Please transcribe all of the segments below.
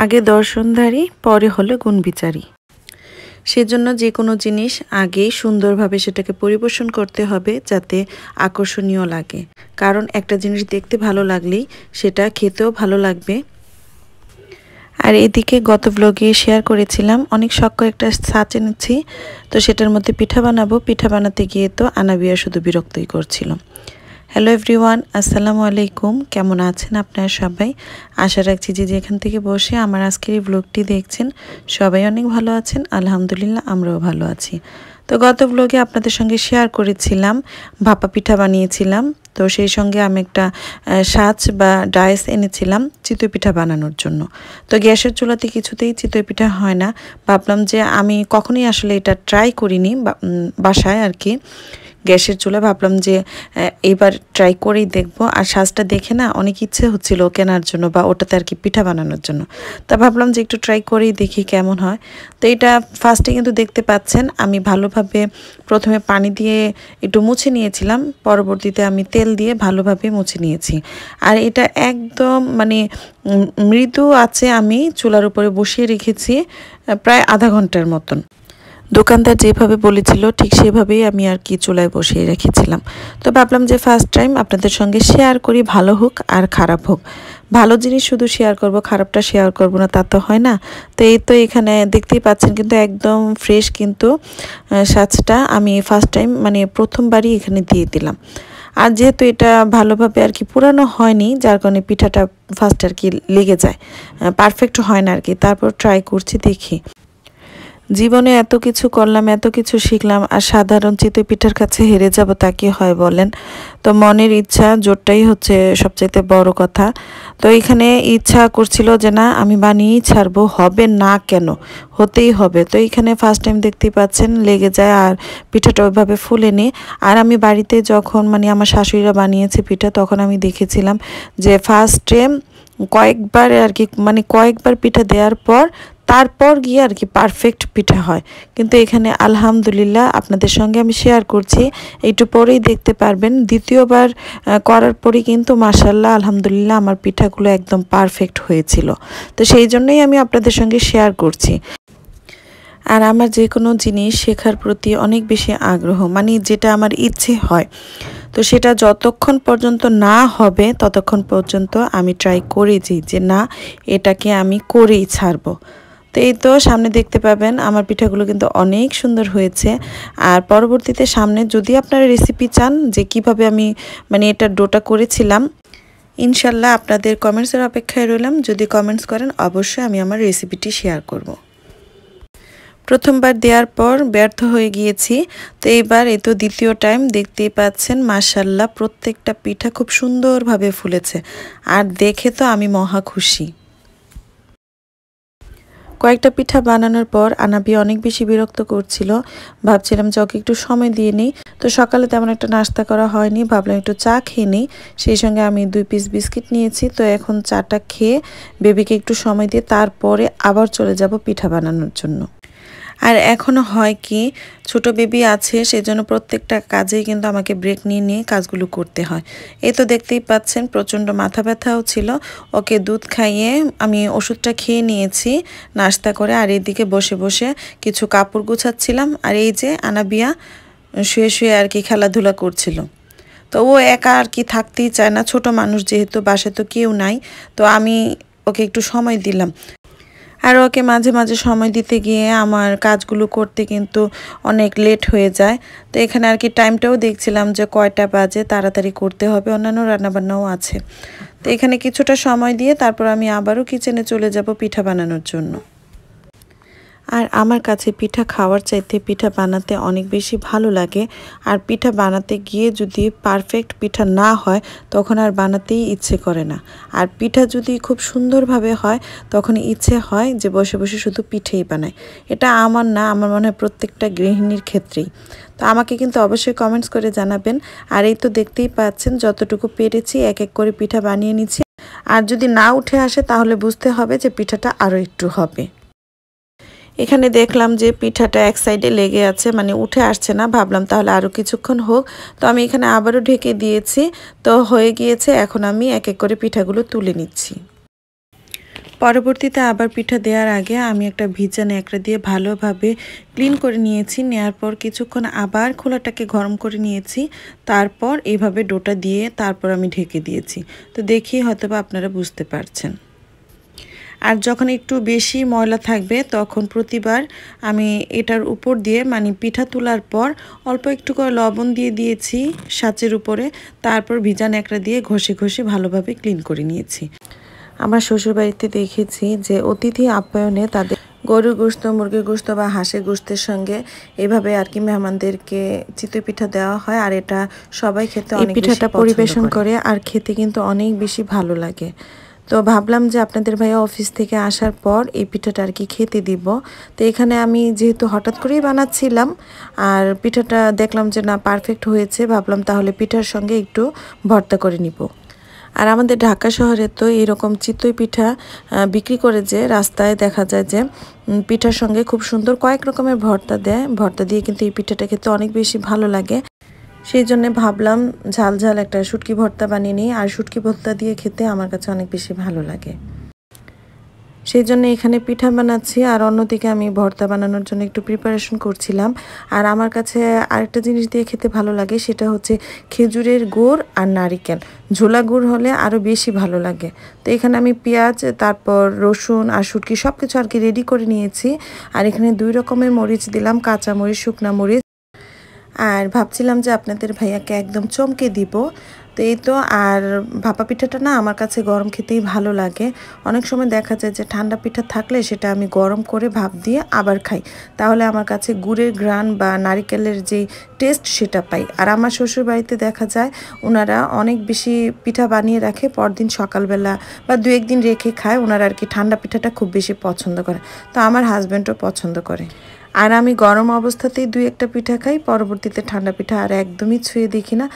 আগে দর্শনধারী পরে হলো গুণবিচারী। সেজন্য যে কোনো জিনিস আগে সুন্দরভাবে সেটাকে পরিবেশন করতে হবে যাতে আকর্ষণীয় লাগে। কারণ একটা জিনিস দেখতে ভালো লাগলেই সেটা খেতেও ভালো লাগবে। আর এদিকে গত ব্লগে শেয়ার করেছিলাম অনেক শখ করে একটা ছাঁচ এনেছি, তো সেটার মধ্যে পিঠা বানাবো। পিঠা বানাতে গিয়ে তো আনাবিয়া শুধু বিরক্তই করছিল। হ্যালো এভরিওয়ান, আসসালামু আলাইকুম। কেমন আছেন আপনারা সবাই? আশা রাখছি যে যেখান থেকে বসে আমার আজকের এই ব্লগটি দেখছেন সবাই অনেক ভালো আছেন। আলহামদুলিল্লাহ আমরাও ভালো আছি। তো গত ব্লগে আপনাদের সঙ্গে শেয়ার করেছিলাম ভাপা পিঠা বানিয়েছিলাম। তো সেই সঙ্গে আমি একটা সাজ বা ডায়েস এনেছিলাম চিতই পিঠা বানানোর জন্য। তো গ্যাসের চুলাতে কিছুতেই চিতই পিঠা হয় না। ভাবলাম যে আমি কখনোই আসলে এটা ট্রাই করিনি বাসায় আর কি গ্যাসের চুলা। ভাবলাম যে এবার ট্রাই করেই দেখবো। আর সাজটা দেখে না অনেক ইচ্ছে হচ্ছিল কেনার জন্য বা ওটাতে আর কি পিঠা বানানোর জন্য। তা ভাবলাম যে একটু ট্রাই করেই দেখি কেমন হয়। তো এটা ফার্স্টে কিন্তু দেখতে পাচ্ছেন আমি ভালোভাবে প্রথমে পানি দিয়ে একটু মুছে নিয়েছিলাম, পরবর্তীতে আমি তেল দিয়ে ভালোভাবে মুছে নিয়েছি। আর এটা একদম মানে মৃদু আছে আমি চুলার উপরে বসিয়ে রেখেছি প্রায় আধা ঘন্টার মতন। দোকানদার যেভাবে বলেছিল ঠিক সেভাবেই আমি আর কি চুলায় বসিয়ে রেখেছিলাম। তো ভাবলাম যে ফার্স্ট টাইম আপনাদের সঙ্গে শেয়ার করি, ভালো হোক আর খারাপ হোক। ভালো জিনিস শুধু শেয়ার করব, খারাপটা শেয়ার করব না তা তো হয় না। তো এই তো এখানে দেখতেই পাচ্ছেন কিন্তু একদম ফ্রেশ কিন্তু সাজটা আমি ফার্স্ট টাইম মানে প্রথমবারই এখানে দিয়ে দিলাম। আর যেহেতু এটা ভালোভাবে আর কি পুরানো হয়নি যার কারণে পিঠাটা ফার্স্ট আর কি লেগে যায়, পারফেক্ট হয় না আর কি। তারপর ট্রাই করছি দেখি। জীবনে এত কিছু করলাম, এত কিছু শিখলাম, আর সাধারণ চিতই পিঠার কাছে হেরে যাব তা কি হয় বলেন? তো মনের ইচ্ছা জোরটাই হচ্ছে সবচাইতে বড় কথা। তো এখানে ইচ্ছা করছিল যে না আমি বানিয়েই ছাড়বো, হবে না কেন, হতেই হবে। তো এখানে ফার্স্ট টাইম দেখতেই পাচ্ছেন লেগে যায় আর পিঠাটা ওইভাবে ফুলেনি। আর আমি বাড়িতে যখন মানে আমার শাশুড়িরা বানিয়েছে পিঠা তখন আমি দেখেছিলাম যে ফার্স্টে কয়েকবার আর কি মানে কয়েকবার পিঠা দেওয়ার পর তারপর গিয়ে আর কি পারফেক্ট পিঠা হয়। কিন্তু এখানে আলহামদুলিল্লাহ আপনাদের সঙ্গে আমি শেয়ার করছি, একটু পরেই দেখতে পারবেন দ্বিতীয়বার করার পরেই কিন্তু মাশাআল্লাহ আলহামদুলিল্লাহ আমার পিঠাগুলো একদম পারফেক্ট হয়েছিল। তো সেই জন্যই আমি আপনাদের সঙ্গে শেয়ার করছি। আর আমার যে কোনো জিনিস শেখার প্রতি অনেক বেশি আগ্রহ, মানে যেটা আমার ইচ্ছে হয় তো সেটা যতক্ষণ পর্যন্ত না হবে ততক্ষণ পর্যন্ত আমি ট্রাই করেছি যে না এটাকে আমি করেই ছাড়বো। তো এই তো সামনে দেখতে পাবেন আমার পিঠাগুলো কিন্তু অনেক সুন্দর হয়েছে। আর পরবর্তীতে সামনে যদি আপনারা রেসিপি চান যে কিভাবে আমি মানে এটা ডোটা করেছিলাম, ইনশাল্লাহ আপনাদের কমেন্টসের অপেক্ষায় রইলাম। যদি কমেন্টস করেন অবশ্যই আমি আমার রেসিপিটি শেয়ার করব। প্রথমবার দেওয়ার পর ব্যর্থ হয়ে গিয়েছি, তো এবার এই তো দ্বিতীয় টাইম দেখতেই পাচ্ছেন মাশাআল্লাহ প্রত্যেকটা পিঠা খুব সুন্দরভাবে ফুলেছে। আর দেখে তো আমি মহা খুশি। কয়েকটা পিঠা বানানোর পর আনাবি অনেক বেশি বিরক্ত করছিল। ভাবছিলাম যে ওকে একটু সময় দিয়ে নিই। তো সকালে তেমন একটা নাস্তা করা হয়নি, ভাবলাম একটু চা খেয়ে নিই। সেই সঙ্গে আমি 2 পিস বিস্কিট নিয়েছি। তো এখন চাটা খেয়ে বেবিকে একটু সময় দিয়ে তারপরে আবার চলে যাব পিঠা বানানোর জন্য। আর এখনও হয় কি ছোট বেবি আছে সেজন্য প্রত্যেকটা কাজেই কিন্তু আমাকে ব্রেক নিয়ে নিয়ে কাজগুলো করতে হয়। এই তো দেখতেই পাচ্ছেন প্রচণ্ড মাথা ব্যথাও ছিল, ওকে দুধ খাইয়ে আমি ওষুধটা খেয়ে নিয়েছি নাস্তা করে। আর এদিকে বসে বসে কিছু কাপড় গুছাচ্ছিলাম। আর এই যে আনাবিয়া শুয়ে শুয়ে আর কি খেলাধুলা করছিল। তো ও একা আর কি থাকতেই চায় না, ছোট মানুষ যেহেতু বাসায় তো কেউ নাই, তো আমি ওকে একটু সময় দিলাম। আর ওকে মাঝে মাঝে সময় দিতে গিয়ে আমার কাজগুলো করতে কিন্তু অনেক লেট হয়ে যায়। তো এখানে আর কি টাইমটাও দেখছিলাম যে কয়টা বাজে, তাড়াতাড়ি করতে হবে, অন্যান্য রান্নাবান্নাও আছে। তো এখানে কিছুটা সময় দিয়ে তারপর আমি আবারও কিচেনে চলে যাব পিঠা বানানোর জন্য। আর আমার কাছে পিঠা খাওয়ার চাইতে পিঠা বানাতে অনেক বেশি ভালো লাগে। আর পিঠা বানাতে গিয়ে যদি পারফেক্ট পিঠা না হয় তখন আর বানাতেই ইচ্ছে করে না। আর পিঠা যদি খুব সুন্দরভাবে হয় তখন ইচ্ছে হয় যে বসে বসে শুধু পিঠেই বানায়। এটা আমার না, আমার মনে হয় প্রত্যেকটা গৃহিণীর ক্ষেত্রেই। তো আমাকে কিন্তু অবশ্যই কমেন্টস করে জানাবেন। আর এই তো দেখতেই পাচ্ছেন যতটুকু পেরেছি এক এক করে পিঠা বানিয়ে নিচ্ছি। আর যদি না উঠে আসে তাহলে বুঝতে হবে যে পিঠাটা আরও একটু হবে। এখানে দেখলাম যে পিঠাটা এক সাইডে লেগে আছে, মানে উঠে আসছে না। ভাবলাম তাহলে আরও কিছুক্ষণ হোক, তো আমি এখানে আবারও ঢেকে দিয়েছি। তো হয়ে গিয়েছে, এখন আমি এক এক করে পিঠাগুলো তুলে নিচ্ছি। পরবর্তীতে আবার পিঠা দেওয়ার আগে আমি একটা ভিজা ন্যাকড়া দিয়ে ভালোভাবে ক্লিন করে নিয়েছি। নেওয়ার পর কিছুক্ষণ আবার খোলাটাকে গরম করে নিয়েছি। তারপর এইভাবে ডোটা দিয়ে তারপর আমি ঢেকে দিয়েছি। তো দেখেই হয়তোবা আপনারা বুঝতে পারছেন। আর যখন একটু বেশি ময়লা থাকবে তখন প্রতিবার আমি এটার উপর দিয়ে মানে পিঠা তোলার পর অল্প একটু করে লবণ দিয়ে দিয়েছি সাঁচের উপরে। তারপর ভিজা ন্যাকড়া দিয়ে ঘষে ঘষে ভালোভাবে ক্লিন করে নিয়েছি। আমার শ্বশুরবাড়িতে দেখেছি যে অতিথি আপ্যায়নে তাদের গরুর গোশত, মুরগির গোশত বা হাঁসের গোশতের সঙ্গে এভাবে আর কি মেহমানদেরকে চিতই পিঠা দেওয়া হয়। আর এটা সবাই খেতে অনেক পিঠাটা পরিবেশন করে আর খেতে কিন্তু অনেক বেশি ভালো লাগে। তো ভাবলাম যে আপনাদের ভাইয়া অফিস থেকে আসার পর এই পিঠাটা আর কি খেতে দিব। তো এখানে আমি যেহেতু হঠাৎ করেই বানাচ্ছিলাম আর পিঠাটা দেখলাম যে না পারফেক্ট হয়েছে, ভাবলাম তাহলে পিঠার সঙ্গে একটু ভর্তা করে নিব। আর আমাদের ঢাকা শহরে তো এরকম চিতই পিঠা বিক্রি করে, যে রাস্তায় দেখা যায় যে পিঠার সঙ্গে খুব সুন্দর কয়েক রকমের ভর্তা দেয়। ভর্তা দিয়ে কিন্তু এই পিঠাটা খেতে অনেক বেশি ভালো লাগে। সেই জন্য ভাবলাম ঝাল ঝাল একটা শুটকি ভর্তা বানিয়ে নিই। আর শুটকি ভর্তা দিয়ে খেতে আমার কাছে অনেক বেশি ভালো লাগে। সেই জন্য এখানে পিঠা বানাচ্ছি আর অন্যদিকে আমি ভর্তা বানানোর জন্য একটু প্রিপারেশন করছিলাম। আর আমার কাছে আরেকটা জিনিস দিয়ে খেতে ভালো লাগে, সেটা হচ্ছে খেজুরের গুড় আর নারিকেল। ঝোলা গুড় হলে আরও বেশি ভালো লাগে। তো এখানে আমি পেঁয়াজ, তারপর রসুন আর শুটকি সব কিছু আর কি রেডি করে নিয়েছি। আর এখানে 2 রকমের মরিচ দিলাম, কাঁচা মরিচ, শুকনা মরিচ। আর ভাবছিলাম যে আপনাদের ভাইয়াকে একদম চমকে দিব। তো এই তো। আর ভাপা পিঠাটা না আমার কাছে গরম খেতেই ভালো লাগে। অনেক সময় দেখা যায় যে ঠান্ডা পিঠা থাকলে সেটা আমি গরম করে ভাপ দিয়ে আবার খাই, তাহলে আমার কাছে গুড়ের ঘ্রাণ বা নারিকেলের যে টেস্ট সেটা পাই। আর আমার শ্বশুর বাড়িতে দেখা যায় ওনারা অনেক বেশি পিঠা বানিয়ে রাখে, পরদিন সকালবেলা বা 2-1 দিন রেখে খায়। ওনারা আর কি ঠান্ডা পিঠাটা খুব বেশি পছন্দ করে। তো আমার হাজব্যান্ডও পছন্দ করে। আর আমি গরম অবস্থাতেই 2-1টা পিঠা খাই, পরবর্তীতে ঠান্ডা পিঠা আর একদমই ছুঁয়ে দেখি না।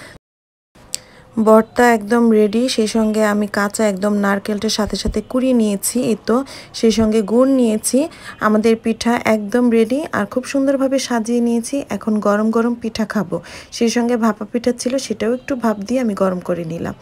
ভর্তা একদম রেডি, সেই সঙ্গে আমি কাঁচা একদম নারকেলটার সাথে সাথে কুড়িয়ে নিয়েছি। এই তো, সেই সঙ্গে গুড় নিয়েছি। আমাদের পিঠা একদম রেডি আর খুব সুন্দরভাবে সাজিয়ে নিয়েছি। এখন গরম গরম পিঠা খাবো। সেই সঙ্গে ভাপা পিঠা ছিল, সেটাও একটু ভাপ দিয়ে আমি গরম করে নিলাম।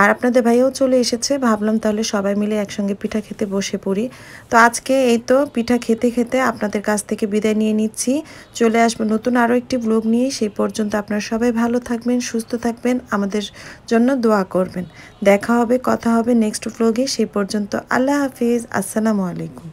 আর আপনাদের ভাইয়াও চলে এসেছে, ভাবলাম তাহলে সবাই মিলে একসঙ্গে পিঠা খেতে বসে পড়ি। তো আজকে এই তো পিঠা খেতে খেতে আপনাদের কাছ থেকে বিদায় নিয়ে নিচ্ছি। চলে আসবো নতুন আরও একটি ব্লগ নিয়ে। সেই পর্যন্ত আপনারা সবাই ভালো থাকবেন, সুস্থ থাকবেন, আমাদের জন্য দোয়া করবেন। দেখা হবে, কথা হবে নেক্সট ব্লগে। সেই পর্যন্ত আল্লাহ হাফিজ, আসসালামু আলাইকুম।